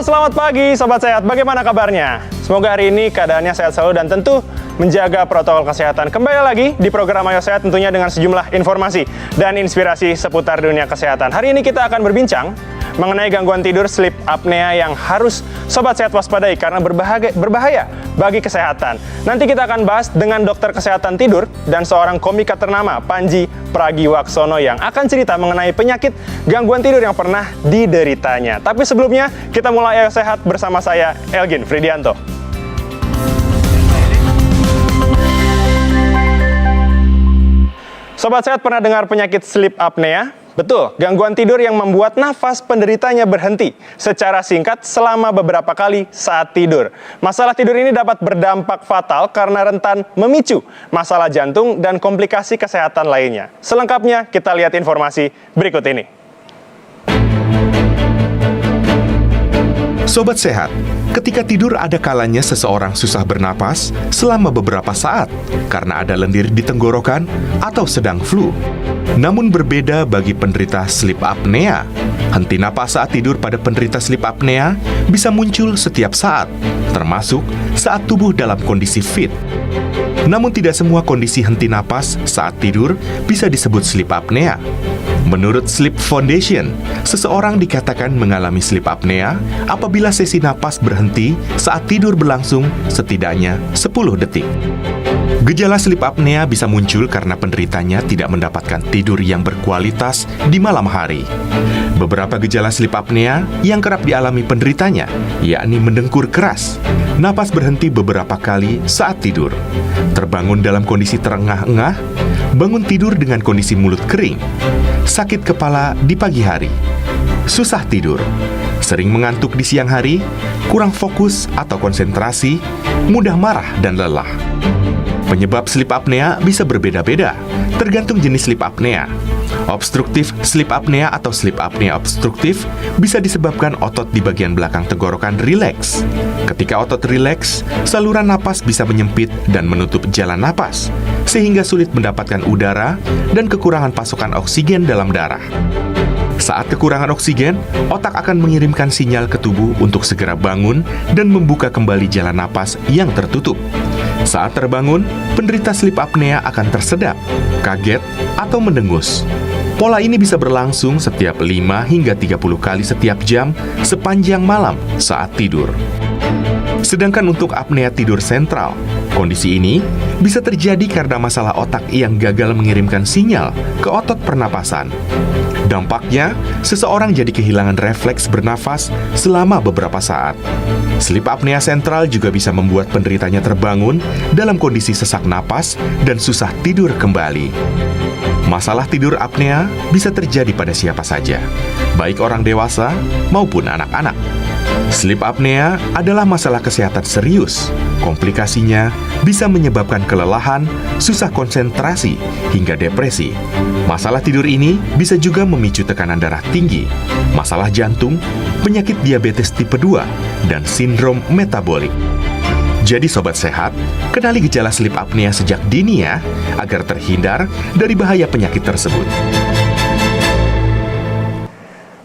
Halo, selamat pagi Sobat Sehat. Bagaimana kabarnya? Semoga hari ini keadaannya sehat selalu dan tentu menjaga protokol kesehatan. Kembali lagi di program Ayo Sehat tentunya dengan sejumlah informasi dan inspirasi seputar dunia kesehatan. Hari ini kita akan berbincang mengenai gangguan tidur sleep apnea yang harus Sobat Sehat waspadai karena berbahaya bagi kesehatan. Nanti kita akan bahas dengan dokter kesehatan tidur dan seorang komika ternama, Panji Pragiwaksono, yang akan cerita mengenai penyakit gangguan tidur yang pernah dideritanya. Tapi sebelumnya, kita mulai Ayo Sehat bersama saya, Elgin Fridianto. Sobat Sehat pernah dengar penyakit sleep apnea? Betul, gangguan tidur yang membuat nafas penderitanya berhenti secara singkat selama beberapa kali saat tidur. Masalah tidur ini dapat berdampak fatal karena rentan memicu masalah jantung dan komplikasi kesehatan lainnya. Selengkapnya kita lihat informasi berikut ini. Sobat Sehat, ketika tidur ada kalanya seseorang susah bernapas selama beberapa saat karena ada lendir di tenggorokan atau sedang flu. Namun berbeda bagi penderita sleep apnea. Henti napas saat tidur pada penderita sleep apnea bisa muncul setiap saat, termasuk saat tubuh dalam kondisi fit. Namun tidak semua kondisi henti napas saat tidur bisa disebut sleep apnea. Menurut Sleep Foundation, seseorang dikatakan mengalami sleep apnea apabila sesi napas berhenti saat tidur berlangsung setidaknya 10 detik. Gejala sleep apnea bisa muncul karena penderitanya tidak mendapatkan tidur yang berkualitas di malam hari. Beberapa gejala sleep apnea yang kerap dialami penderitanya, yakni mendengkur keras, napas berhenti beberapa kali saat tidur, terbangun dalam kondisi terengah-engah, bangun tidur dengan kondisi mulut kering, sakit kepala di pagi hari, susah tidur, sering mengantuk di siang hari, kurang fokus atau konsentrasi, mudah marah dan lelah. Penyebab sleep apnea bisa berbeda-beda, tergantung jenis sleep apnea. Obstruktif sleep apnea atau sleep apnea obstruktif bisa disebabkan otot di bagian belakang tenggorokan rileks. Ketika otot rileks, saluran napas bisa menyempit dan menutup jalan napas, sehingga sulit mendapatkan udara dan kekurangan pasokan oksigen dalam darah. Saat kekurangan oksigen, otak akan mengirimkan sinyal ke tubuh untuk segera bangun dan membuka kembali jalan napas yang tertutup. Saat terbangun, penderita sleep apnea akan tersedap, kaget, atau mendengus. Pola ini bisa berlangsung setiap 5 hingga 30 kali setiap jam sepanjang malam saat tidur. Sedangkan untuk apnea tidur sentral, kondisi ini bisa terjadi karena masalah otak yang gagal mengirimkan sinyal ke otot pernapasan. Dampaknya, seseorang jadi kehilangan refleks bernafas selama beberapa saat. Sleep apnea sentral juga bisa membuat penderitanya terbangun dalam kondisi sesak napas dan susah tidur kembali. Masalah tidur apnea bisa terjadi pada siapa saja, baik orang dewasa maupun anak-anak. Sleep apnea adalah masalah kesehatan serius. Komplikasinya bisa menyebabkan kelelahan, susah konsentrasi, hingga depresi. Masalah tidur ini bisa juga memicu tekanan darah tinggi, masalah jantung, penyakit diabetes tipe 2, dan sindrom metabolik. Jadi Sobat Sehat, kenali gejala sleep apnea sejak dini ya, agar terhindar dari bahaya penyakit tersebut.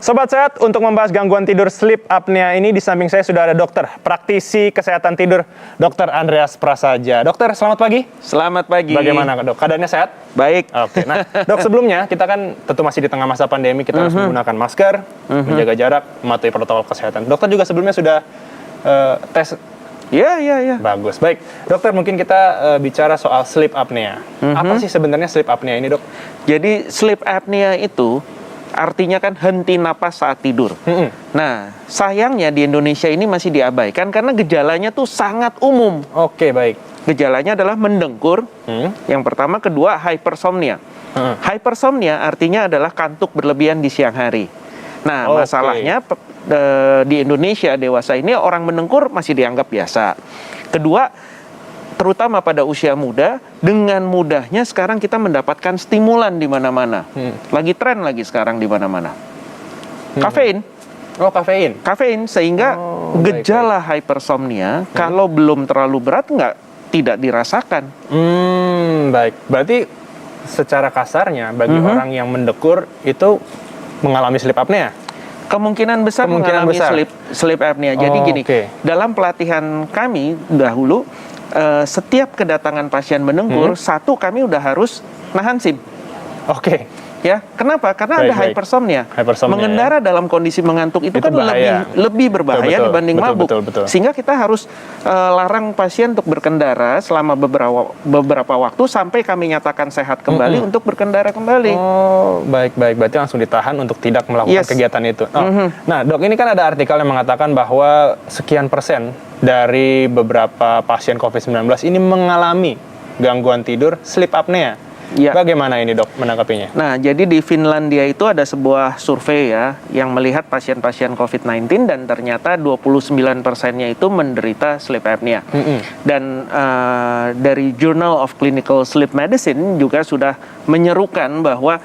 Sobat Sehat, untuk membahas gangguan tidur sleep apnea ini, di samping saya sudah ada dokter, praktisi kesehatan tidur, Dr. Andreas Prasaja. Dokter, selamat pagi. Selamat pagi. Bagaimana dok? Keadaannya sehat? Baik. Oke, nah dok, sebelumnya kita kan tentu masih di tengah masa pandemi, kita harus menggunakan masker, menjaga jarak, mematuhi protokol kesehatan. Dokter juga sebelumnya sudah tes. Ya. Bagus. Baik, dokter, mungkin kita bicara soal sleep apnea. Apa sih sebenarnya sleep apnea ini, dok? Jadi sleep apnea itu artinya kan henti napas saat tidur. Nah, sayangnya di Indonesia ini masih diabaikan karena gejalanya tuh sangat umum. Oke, baik. Gejalanya adalah mendengkur, yang pertama, kedua hypersomnia. Hypersomnia artinya adalah kantuk berlebihan di siang hari. Nah, masalahnya di Indonesia dewasa ini orang mendengkur masih dianggap biasa. Kedua, terutama pada usia muda, dengan mudahnya sekarang kita mendapatkan stimulan di mana-mana. Lagi tren lagi sekarang di mana-mana. Kafein. Oh, kafein. Kafein, sehingga gejala hypersomnia kalau belum terlalu berat tidak dirasakan. Baik. Berarti secara kasarnya bagi orang yang mendengkur itu mengalami sleep apnea. Kemungkinan besar Kemungkinan mengalami besar. sleep apnea. Jadi Oh, gini, oke. dalam pelatihan kami dahulu, setiap kedatangan pasien mendengkur, satu kami udah harus nahan SIM. Oke. Ya, kenapa? Karena Baik, ada baik. hypersomnia. Hypersomnia, Mengendara dalam kondisi mengantuk itu Itu kan bahaya. lebih berbahaya Betul, dibanding betul, mabuk. betul. Sehingga kita harus larang pasien untuk berkendara selama beberapa waktu sampai kami nyatakan sehat kembali untuk berkendara kembali. Oh, baik. Berarti langsung ditahan untuk tidak melakukan Yes. kegiatan itu. Oh. Nah, dok, ini kan ada artikel yang mengatakan bahwa sekian persen dari beberapa pasien COVID-19 ini mengalami gangguan tidur sleep apnea. Ya. Bagaimana ini, dok, menanggapinya? Nah, jadi di Finlandia itu ada sebuah survei ya yang melihat pasien-pasien COVID-19 dan ternyata 29%-nya itu menderita sleep apnea. Dan dari Journal of Clinical Sleep Medicine juga sudah menyerukan bahwa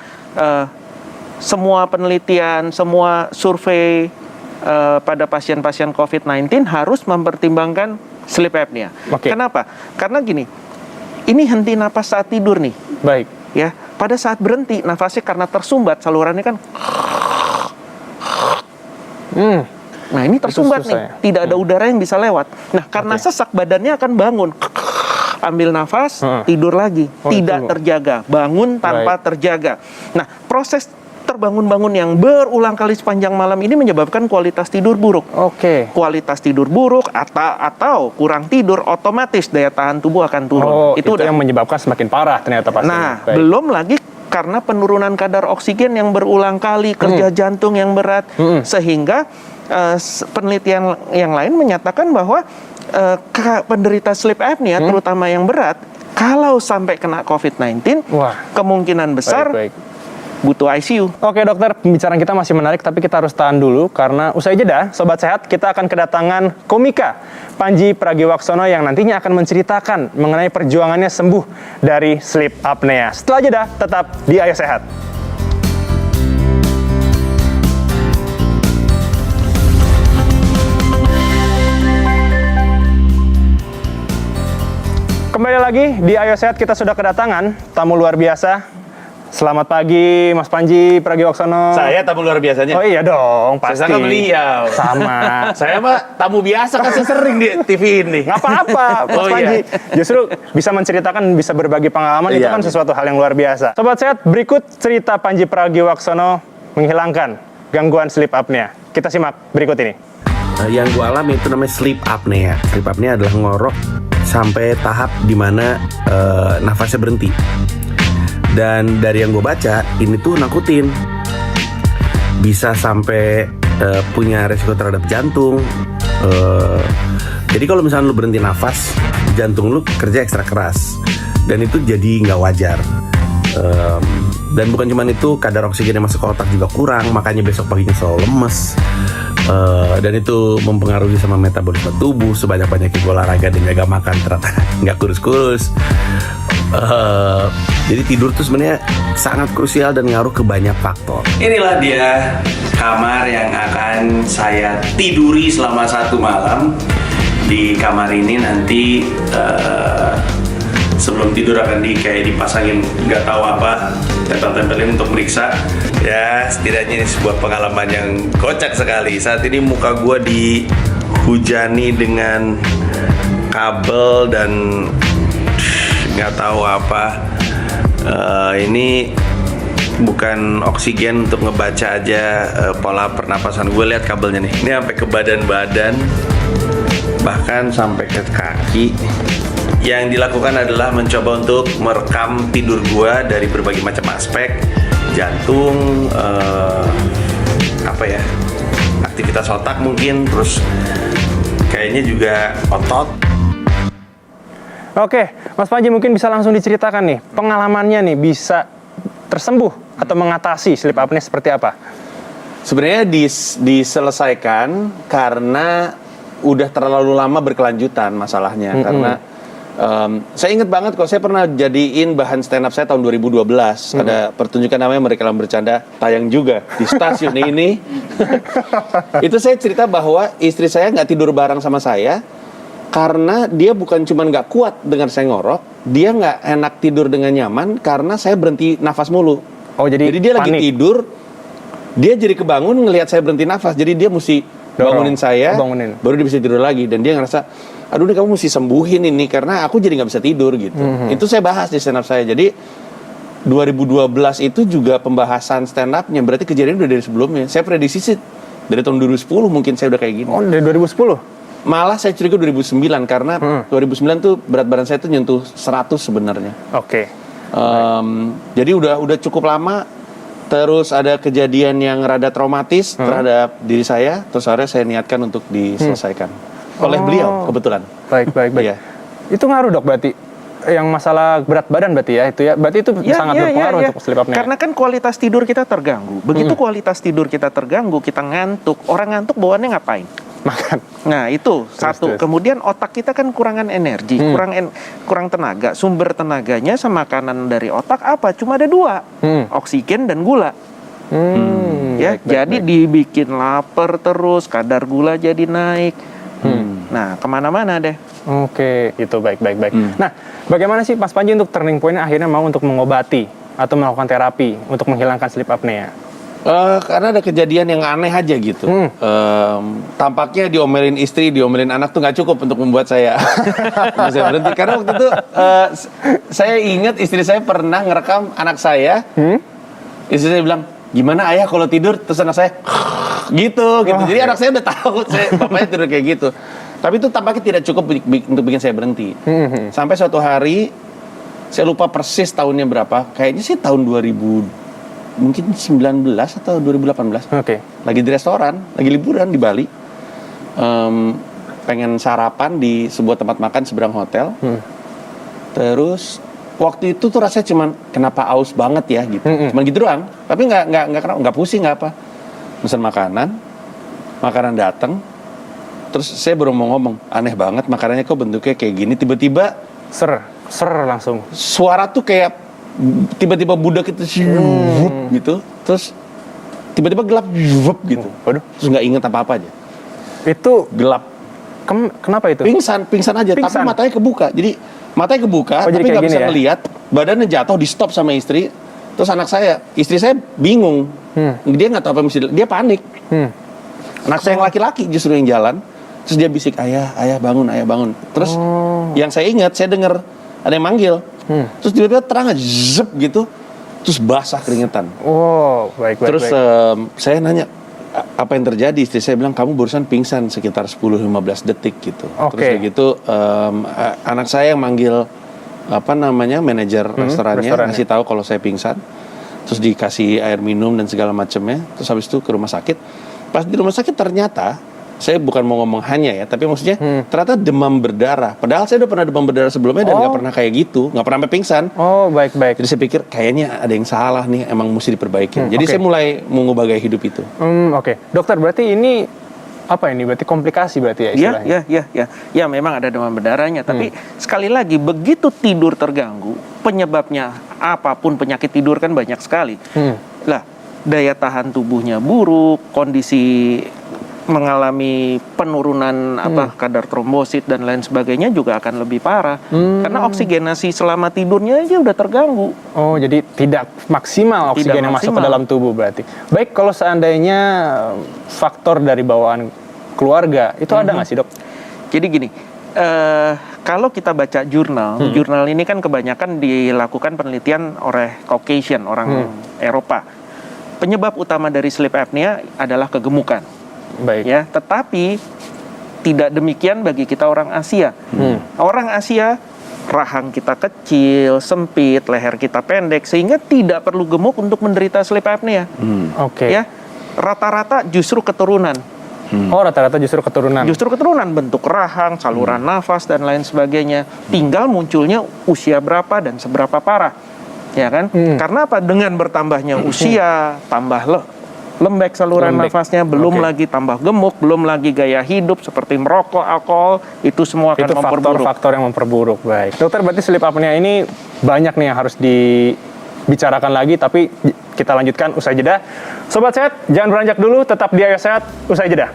semua penelitian, semua survei pada pasien-pasien COVID-19 harus mempertimbangkan sleep apnea. Oke. Kenapa? Karena gini, ini henti napas saat tidur nih. Baik. Ya, pada saat berhenti nafasnya karena tersumbat salurannya kan. Nah, ini tersumbat susah nih, ya? tidak ada udara yang bisa lewat. Nah, karena sesak badannya akan bangun. Ambil nafas, tidur lagi, Oh, tidak itu. terjaga, bangun tanpa terjaga. Nah, proses terbangun-bangun yang berulang kali sepanjang malam ini menyebabkan kualitas tidur buruk. Oke. Kualitas tidur buruk atau kurang tidur, otomatis daya tahan tubuh akan turun. Oh, itu udah. yang menyebabkan semakin parah ternyata pasien. Nah, Baik. belum lagi karena penurunan kadar oksigen yang berulang kali, kerja jantung yang berat, sehingga penelitian yang lain menyatakan bahwa penderita sleep apnea, terutama yang berat, kalau sampai kena COVID-19, Wah. kemungkinan besar Baik. butuh ICU. Oke, dokter, pembicaraan kita masih menarik, tapi kita harus tahan dulu karena usai jeda, Sobat Sehat, kita akan kedatangan komika Panji Pragiwaksono yang nantinya akan menceritakan mengenai perjuangannya sembuh dari sleep apnea. Setelah jeda, tetap di Ayo Sehat. Kembali lagi di Ayo Sehat, kita sudah kedatangan tamu luar biasa. Selamat pagi, Mas Panji Pragiwaksono. Saya tamu luar biasanya. Oh iya dong, pasti. Saya sangka beliau. Sama. Saya mah tamu biasa kan, saya sering di TV ini. Nggak apa-apa, Mas Oh, Panji. iya. Justru bisa menceritakan, bisa berbagi pengalaman, itu Iya. kan sesuatu hal yang luar biasa. Sobat Sehat, berikut cerita Panji Pragiwaksono menghilangkan gangguan sleep apnea. Kita simak berikut ini. Yang gue alami itu namanya sleep apnea. Sleep apnea adalah ngorok sampai tahap dimana nafasnya berhenti. Dan dari yang gue baca, ini tuh nakutin. Bisa sampai punya resiko terhadap jantung. Jadi kalau misalnya lu berhenti nafas, jantung lu kerja ekstra keras. Dan itu jadi nggak wajar. Dan bukan cuma itu, kadar oksigen yang masuk ke otak juga kurang. Makanya besok paginya selalu lemes. Dan itu mempengaruhi sama metabolisme tubuh. Sebanyak-banyaknya gue olahraga dan jaga makan, ternyata nggak kurus-kurus. Jadi tidur tuh sebenarnya sangat krusial dan ngaruh ke banyak faktor. Inilah dia kamar yang akan saya tiduri selama 1 malam. Di kamar ini nanti sebelum tidur akan kayak dipasangin nggak tahu apa, tempel-tempelin untuk meriksa. Ya, setidaknya ini sebuah pengalaman yang kocak sekali. Saat ini muka gue dihujani dengan kabel dan nggak tahu apa. Ini bukan oksigen untuk ngebaca aja pola pernapasan. Gue lihat kabelnya nih. Ini sampai ke badan-badan, bahkan sampai ke kaki. Yang dilakukan adalah mencoba untuk merekam tidur gue dari berbagai macam aspek, jantung, aktivitas otak mungkin, terus kayaknya juga otot. Oke, Mas Panji mungkin bisa langsung diceritakan nih, pengalamannya nih bisa tersembuh atau mengatasi sleep apnea seperti apa? Sebenarnya diselesaikan karena udah terlalu lama berkelanjutan masalahnya. Karena saya ingat banget kok, saya pernah jadiin bahan stand up saya tahun 2012. Ada pertunjukan namanya Mereka Dalam Bercanda, tayang juga di stasiun ini. Itu saya cerita bahwa istri saya nggak tidur bareng sama saya karena dia bukan cuma nggak kuat dengan saya ngorok, dia nggak enak tidur dengan nyaman karena saya berhenti nafas mulu. Oh, jadi dia lagi panik. tidur, dia jadi kebangun ngelihat saya berhenti nafas, jadi dia mesti bangunin saya, baru dia bisa tidur lagi. Dan dia ngerasa, aduh nih kamu mesti sembuhin ini karena aku jadi nggak bisa tidur gitu. Itu saya bahas di stand up saya. Jadi 2012 itu juga pembahasan stand up-nya, berarti kejadian udah dari sebelumnya. Saya prediksi sih dari tahun 2010 mungkin saya udah kayak gini. Oh, dari 2010? Malah saya curiga 2009 karena 2009 tuh berat badan saya tuh nyentuh 100 sebenarnya. Oke. Jadi udah cukup lama. Terus ada kejadian yang rada traumatis terhadap diri saya, terus akhirnya saya niatkan untuk diselesaikan oleh beliau kebetulan. Baik. Iya. Itu ngaruh dok berarti? Yang masalah berat badan berarti ya itu ya? Berarti itu sangat berpengaruh untuk sleep apnea. Karena kan kualitas tidur kita terganggu. Begitu kualitas tidur kita terganggu, kita ngantuk. Orang ngantuk bawaannya ngapain? Makan. Nah itu satu. Kemudian otak kita kan kurangan energi, kurang tenaga. Sumber tenaganya sama makanan dari otak apa? Cuma ada 2, oksigen dan gula. Ya, jadi dibikin lapar terus, kadar gula jadi naik. Nah kemana-mana deh. Oke, itu baik. Nah, bagaimana sih Mas Panji untuk turning point akhirnya mau untuk mengobati atau melakukan terapi untuk menghilangkan sleep apnea? Karena ada kejadian yang aneh aja gitu. Tampaknya diomelin istri, diomelin anak tuh nggak cukup untuk membuat saya bisa berhenti. Karena waktu itu saya ingat istri saya pernah ngerekam anak saya. Istri saya bilang, gimana ayah kalau tidur? Terus anak saya gitu. Jadi anak saya udah tahu bapaknya tidur kayak gitu. Tapi itu tampaknya tidak cukup untuk bikin saya berhenti. Sampai suatu hari, saya lupa persis tahunnya berapa. Kayaknya sih tahun 2000. Mungkin 19 atau 2018. Oke. Lagi di restoran, lagi liburan di Bali. Pengen sarapan di sebuah tempat makan seberang hotel. Terus waktu itu tuh rasanya cuman kenapa aus banget ya gitu. Cuman gitu doang. Tapi nggak pusing nggak apa. Pesan makanan datang. Terus saya baru mau ngomong, aneh banget makanannya kok bentuknya kayak gini. Tiba-tiba ser langsung. Suara tuh kayak tiba-tiba budak itu gitu, terus tiba-tiba gelap gitu. Waduh. Terus nggak inget apa-apa aja. Itu gelap. Kenapa itu? Pingsan aja. Tapi matanya kebuka. Jadi matanya kebuka, tapi nggak bisa ngelihat. Badannya jatuh, di stop sama istri. Terus istri saya bingung. Dia nggak tahu apa mesti. Dia panik. Anak saya yang laki-laki justru yang jalan. Terus dia bisik, ayah bangun. Terus yang saya ingat, saya dengar ada yang manggil. Terus tiba-tiba terang aja, zep gitu. Terus basah keringetan. Oh, baik. Terus saya nanya, apa yang terjadi? Istri saya bilang, kamu barusan pingsan sekitar 10-15 detik gitu. Terus kayak gitu, anak saya yang manggil, manajer restorannya, ngasih tahu kalau saya pingsan. Terus dikasih air minum dan segala macamnya. Terus habis itu ke rumah sakit. Pas di rumah sakit ternyata, saya bukan mau ngomong hanya ya, tapi maksudnya ternyata demam berdarah. Padahal saya udah pernah demam berdarah sebelumnya dan nggak pernah kayak gitu, nggak pernah sampai pingsan. Oh, baik. Jadi saya pikir kayaknya ada yang salah nih, emang mesti diperbaiki. Jadi saya mulai mengubah gaya hidup itu. Oke. Dokter, berarti ini apa ini? Berarti komplikasi berarti ya istilahnya? Ya, memang ada demam berdarahnya. Tapi sekali lagi, begitu tidur terganggu, penyebabnya apapun penyakit tidur kan banyak sekali. Lah, daya tahan tubuhnya buruk, kondisi mengalami penurunan kadar trombosit dan lain sebagainya juga akan lebih parah karena oksigenasi selama tidurnya aja udah terganggu. Oh, jadi tidak maksimal oksigen yang masuk ke dalam tubuh berarti. Baik, kalau seandainya faktor dari bawaan keluarga itu ada nggak sih dok? Jadi gini, kalau kita baca jurnal ini kan kebanyakan dilakukan penelitian oleh Caucasian, orang Eropa. Penyebab utama dari sleep apnea adalah kegemukan. Baik. Ya, tetapi tidak demikian bagi kita orang Asia. Orang Asia, rahang kita kecil, sempit, leher kita pendek, sehingga tidak perlu gemuk untuk menderita sleep apnea. Ya, rata-rata justru keturunan. Oh, rata-rata justru keturunan. Justru keturunan, bentuk rahang, saluran nafas dan lain sebagainya. Tinggal munculnya usia berapa dan seberapa parah. Ya kan? Karena apa? Dengan bertambahnya usia, tambah lembek saluran nafasnya, belum lagi tambah gemuk, belum lagi gaya hidup seperti merokok, alkohol, itu semua akan memperburuk. Itu faktor yang memperburuk. Baik. Dokter, berarti sleep apnea ini banyak nih yang harus dibicarakan lagi, tapi kita lanjutkan usai jeda. Sobat Sehat, jangan beranjak dulu, tetap di Ayo Sehat usai jeda.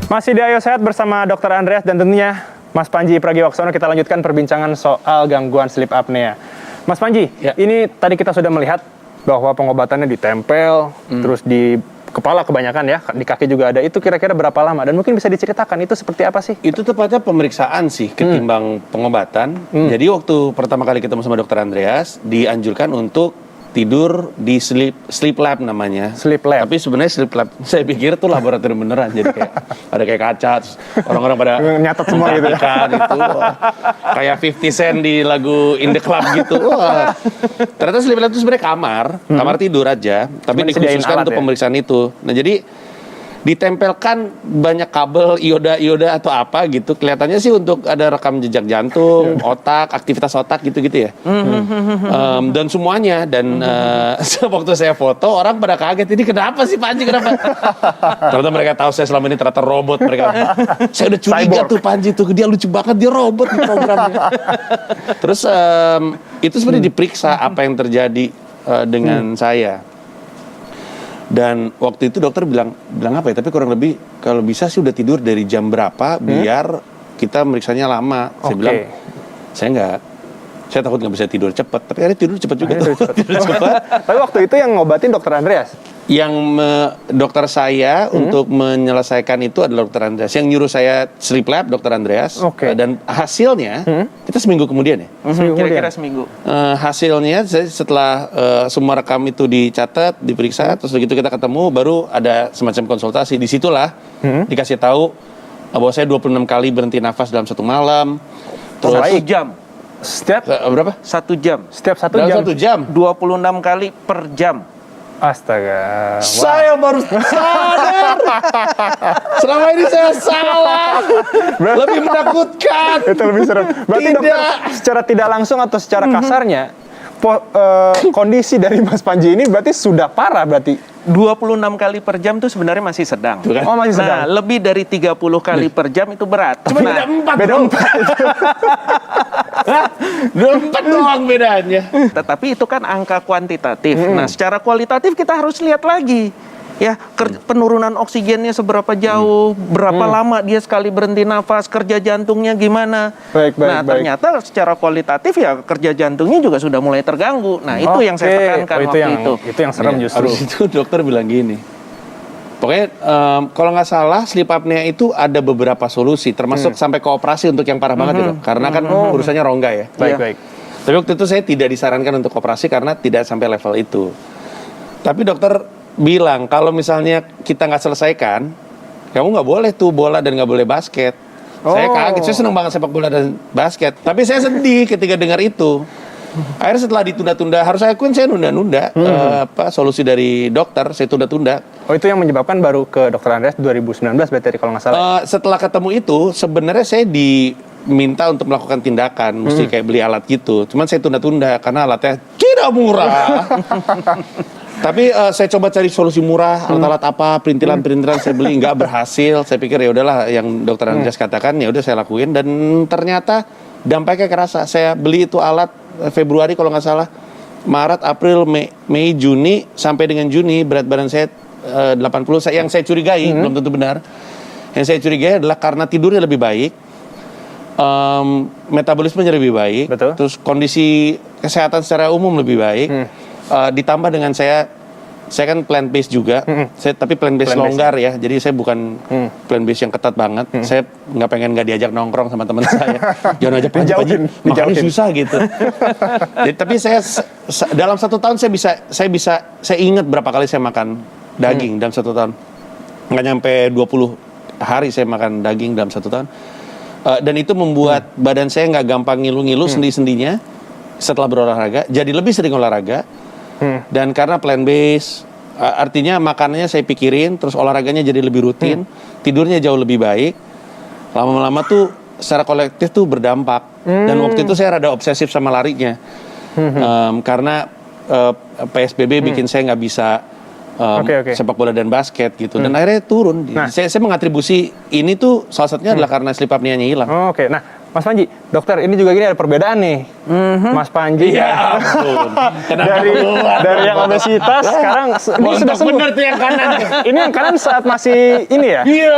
Masih di Ayo Sehat bersama Dr. Andreas dan tentunya Mas Panji Pragiwaksono, kita lanjutkan perbincangan soal gangguan sleep apnea. Mas Panji, ini tadi kita sudah melihat bahwa pengobatannya ditempel, terus di kepala kebanyakan ya, di kaki juga ada. Itu kira-kira berapa lama? Dan mungkin bisa diceritakan itu seperti apa sih? Itu tepatnya pemeriksaan sih ketimbang pengobatan. Jadi waktu pertama kali ketemu sama dokter Andreas, dianjurkan untuk tidur di sleep lab namanya. Sleep lab. Tapi sebenarnya sleep lab saya pikir tuh laboratorium beneran. Jadi kayak ada kayak kaca, terus orang-orang pada Nyatet semua gitu ya. itu. Kayak 50 Cent di lagu In The Club gitu. Wah. Ternyata sleep lab itu sebenarnya kamar tidur aja, tapi Cuma disediain dikhususkan alat untuk ya? pemeriksaan itu. Nah, jadi ditempelkan banyak kabel ioda atau apa gitu. Kelihatannya sih untuk ada rekam jejak jantung, otak, aktivitas otak gitu-gitu ya. Dan semuanya. Dan waktu saya foto, orang pada kaget. Ini kenapa sih Panji, kenapa? Ternyata mereka tahu saya selama ini ternyata robot. Saya udah curiga tuh Panji tuh. Dia lucu banget, dia robot di programnya. Terus itu sebenarnya diperiksa apa yang terjadi dengan saya. Dan waktu itu dokter bilang apa ya? Tapi kurang lebih kalau bisa sih udah tidur dari jam berapa biar kita meriksanya lama. Saya bilang saya takut nggak bisa tidur cepat. Tapi akhirnya tidur cepat juga. Tidur cepat. Tapi waktu itu yang ngobatin dokter Andreas? Yang dokter saya untuk menyelesaikan itu adalah dokter Andreas. Yang nyuruh saya sleep lab dokter Andreas. Dan hasilnya kita seminggu kemudian ya. Kira-kira seminggu. Hasilnya setelah semua rekam itu dicatat, diperiksa, terus begitu kita ketemu, baru ada semacam konsultasi. Disitulah dikasih tahu bahwa saya 26 kali berhenti nafas dalam satu malam. Terus 1 jam. Setiap berapa? 1 jam. Setiap 1 Dalam jam? 1 jam. 26 kali per jam. Astaga. Saya baru sadar. Selama ini saya salah. Lebih menakutkan. Itu lebih serem. Berarti Tidak. dokter secara tidak langsung atau secara kasarnya kondisi dari Mas Panji ini berarti sudah parah berarti. 26 kali per jam itu sebenarnya masih sedang. Oh, masih sedang. Nah, lebih dari 30 kali per jam itu berat. Cuma beda 4. Beda 4. 4 doang bedanya. Tetapi itu kan angka kuantitatif. Nah, secara kualitatif kita harus lihat lagi. Ya, penurunan oksigennya seberapa jauh, berapa lama dia sekali berhenti nafas, kerja jantungnya gimana. Ternyata secara kualitatif ya kerja jantungnya juga sudah mulai terganggu. Nah, itu yang saya tekankan waktu itu. Itu yang serem justru. Habis itu dokter bilang gini. Pokoknya kalau nggak salah sleep apnea itu ada beberapa solusi, termasuk sampai ke operasi untuk yang parah banget ya, Dok. Karena kan urusannya rongga ya. Baik. Tapi waktu itu saya tidak disarankan untuk operasi karena tidak sampai level itu. Tapi dokter bilang kalau misalnya kita nggak selesaikan, kamu nggak boleh tuh bola dan nggak boleh basket. Saya kaget, saya senang banget sepak bola dan basket. Tapi saya sedih ketika dengar itu. Akhirnya setelah ditunda-tunda, harus saya akuin saya nunda-nunda solusi dari dokter, saya tunda-tunda. Oh, itu yang menyebabkan baru ke dokter Andreas 2019 berarti kalau nggak salah. Setelah ketemu itu, sebenarnya saya diminta untuk melakukan tindakan, mesti kayak beli alat gitu. Cuman saya tunda-tunda karena alatnya tidak murah. Tapi saya coba cari solusi murah, alat-alat apa, perintilan-perintilan saya beli, nggak berhasil. Saya pikir ya udahlah yang dokter Andreas katakan ya udah saya lakuin, dan ternyata dampaknya kerasa. Saya beli itu alat Februari kalau nggak salah, Maret, April, Mei, Juni, sampai dengan Juni berat badan saya 80. Yang saya curigai belum tentu benar. Yang saya curigai adalah karena tidurnya lebih baik, metabolismenya lebih baik, terus kondisi kesehatan secara umum lebih baik. Ditambah dengan saya kan plant based juga, tapi plant based longgar ya, jadi saya bukan plant based yang ketat banget. Saya nggak diajak nongkrong sama teman saya, jangan ajak Panji, makanya susah gitu. Jadi, tapi saya dalam 1 tahun saya ingat berapa kali saya makan daging dalam 1 tahun, nggak nyampe 20 hari saya makan daging dalam 1 tahun, dan itu membuat badan saya nggak gampang ngilu-ngilu sendi-sendinya setelah berolahraga, jadi lebih sering olahraga. Dan karena plant based, artinya makanannya saya pikirin, terus olahraganya jadi lebih rutin, tidurnya jauh lebih baik. Lama-lama tuh secara kolektif tuh berdampak. Dan waktu itu saya rada obsesif sama larinya, karena PSBB bikin saya nggak bisa sepak bola dan basket gitu. Dan akhirnya turun. Saya mengatribusi ini tuh salah satunya adalah karena sleep apnea-nya hilang. Nah, Mas Panji, dokter, ini juga gini ada perbedaan nih. Mas Panji Ya ampun. dari yang obesitas sekarang ini sudah sembuh. Bener tuh yang kanan. Ini yang kanan saat masih ini ya? Iya.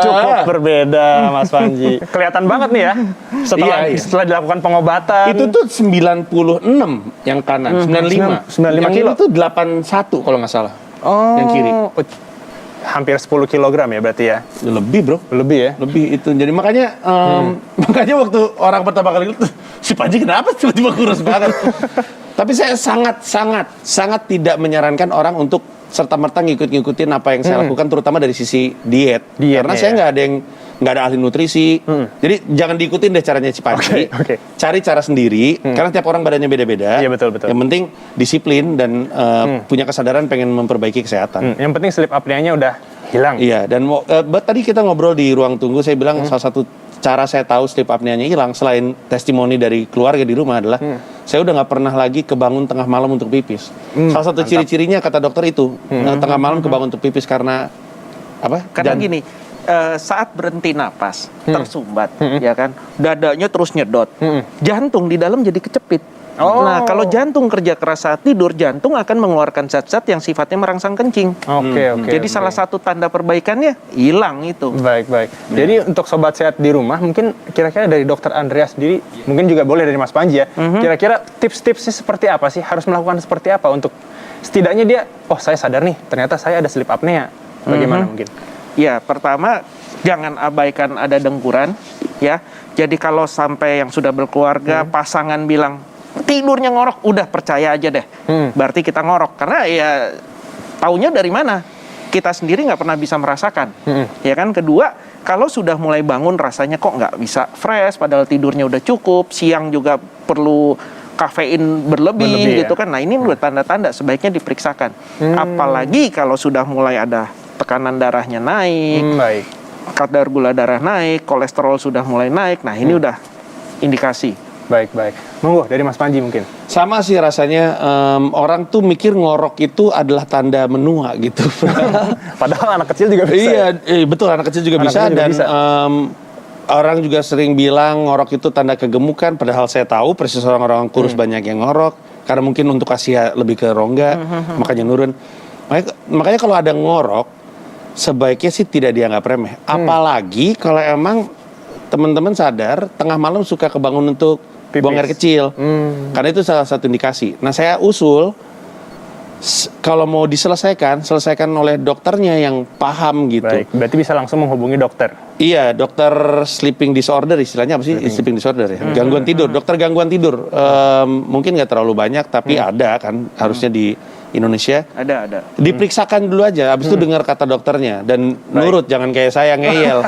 Cukup berbeda, Mas Panji. Kelihatan banget nih ya. Iya. Setelah dilakukan pengobatan. Itu tuh 96 yang kanan, 95. 95 yang kilo. Itu 81 kalau nggak salah. Yang kiri. Hampir 10 kilogram ya berarti ya? Lebih, Bro. Lebih ya? Lebih itu. Jadi makanya waktu orang pertama kali itu si Panji kenapa tiba-tiba kurus banget. Tapi saya sangat tidak menyarankan orang untuk serta-merta ngikutin apa yang saya lakukan, terutama dari sisi diet. Karena saya nggak ada ahli nutrisi. Jadi jangan diikutin deh caranya si Panji. Oke. Cari cara sendiri. Karena tiap orang badannya beda-beda. Iya, betul. Yang penting disiplin dan punya kesadaran pengen memperbaiki kesehatan. Yang penting sleep apnea-nya udah hilang. Iya, dan tadi kita ngobrol di ruang tunggu, saya bilang salah satu cara saya tahu sleep apnea-nya hilang selain testimoni dari keluarga di rumah adalah saya udah nggak pernah lagi kebangun tengah malam untuk pipis. Salah satu ciri-cirinya kata dokter itu tengah malam kebangun untuk pipis karena apa? Karena gini, saat berhenti napas tersumbat, ya kan, dadanya terus nyedot, jantung di dalam jadi kecepit. Nah, kalau jantung kerja keras saat tidur, jantung akan mengeluarkan zat-zat yang sifatnya merangsang kencing. Oke. Jadi salah satu tanda perbaikannya hilang itu. Baik. Jadi untuk sobat sehat di rumah, mungkin kira-kira dari dokter Andreas sendiri, mungkin juga boleh dari Mas Panji ya, kira-kira tips-tipsnya seperti apa sih? Harus melakukan seperti apa untuk setidaknya dia, saya sadar nih, ternyata saya ada sleep apnea. Bagaimana mungkin? Ya, pertama jangan abaikan ada dengkuran, ya. Jadi kalau sampai yang sudah berkeluarga, pasangan bilang tidurnya ngorok, udah percaya aja deh. Berarti kita ngorok, karena ya taunya dari mana? Kita sendiri nggak pernah bisa merasakan. Ya kan. Kedua, kalau sudah mulai bangun rasanya kok nggak bisa fresh, padahal tidurnya udah cukup, siang juga perlu kafein berlebih gitu kan. Nah, ini udah tanda-tanda sebaiknya diperiksakan. Apalagi kalau sudah mulai ada tekanan darahnya naik, kadar gula darah naik, kolesterol sudah mulai naik. Nah, ini udah indikasi. Baik. Monggo dari Mas Panji mungkin. Sama sih rasanya, orang tuh mikir ngorok itu adalah tanda menua gitu. Padahal anak kecil juga bisa. Iya, betul, anak kecil juga Anak bisa. kecil juga Dan bisa. orang juga sering bilang ngorok itu tanda kegemukan. Padahal saya tahu persis orang-orang kurus banyak yang ngorok. Karena mungkin untuk kasih lebih ke rongga, makanya nurun. Makanya kalau ada ngorok, sebaiknya sih tidak dianggap remeh. Apalagi kalau emang teman-teman sadar tengah malam suka kebangun untuk buang air kecil. Karena itu salah satu indikasi. Nah, saya usul kalau mau selesaikan oleh dokternya yang paham gitu. Baik, berarti bisa langsung menghubungi dokter. Iya, dokter sleeping disorder, istilahnya apa sih? Sleeping disorder ya. Gangguan tidur, dokter gangguan tidur. Mungkin nggak terlalu banyak, tapi ada kan harusnya di Indonesia. Ada. Diperiksakan dulu aja, habis itu dengar kata dokternya dan nurut, jangan kayak saya ngeyel.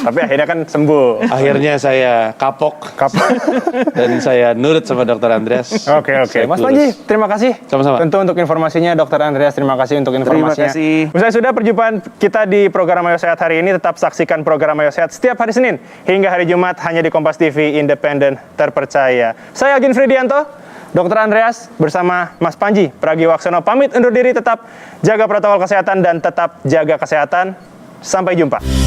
Tapi akhirnya kan sembuh. Akhirnya saya kapok dan saya nurut sama dokter Andreas. Oke. Mas Panji, terima kasih. Sama-sama. Tentu untuk informasinya, dokter Andreas, terima kasih untuk informasinya. Terima kasih. Usai sudah perjumpaan kita di program Ayo Sehat hari ini, tetap saksikan program Ayo Sehat setiap hari Senin hingga hari Jumat hanya di Kompas TV, independen, terpercaya. Saya Agin Fridianto. Dokter Andreas bersama Mas Panji Pragiwaksono pamit undur diri, tetap jaga protokol kesehatan dan tetap jaga kesehatan. Sampai jumpa.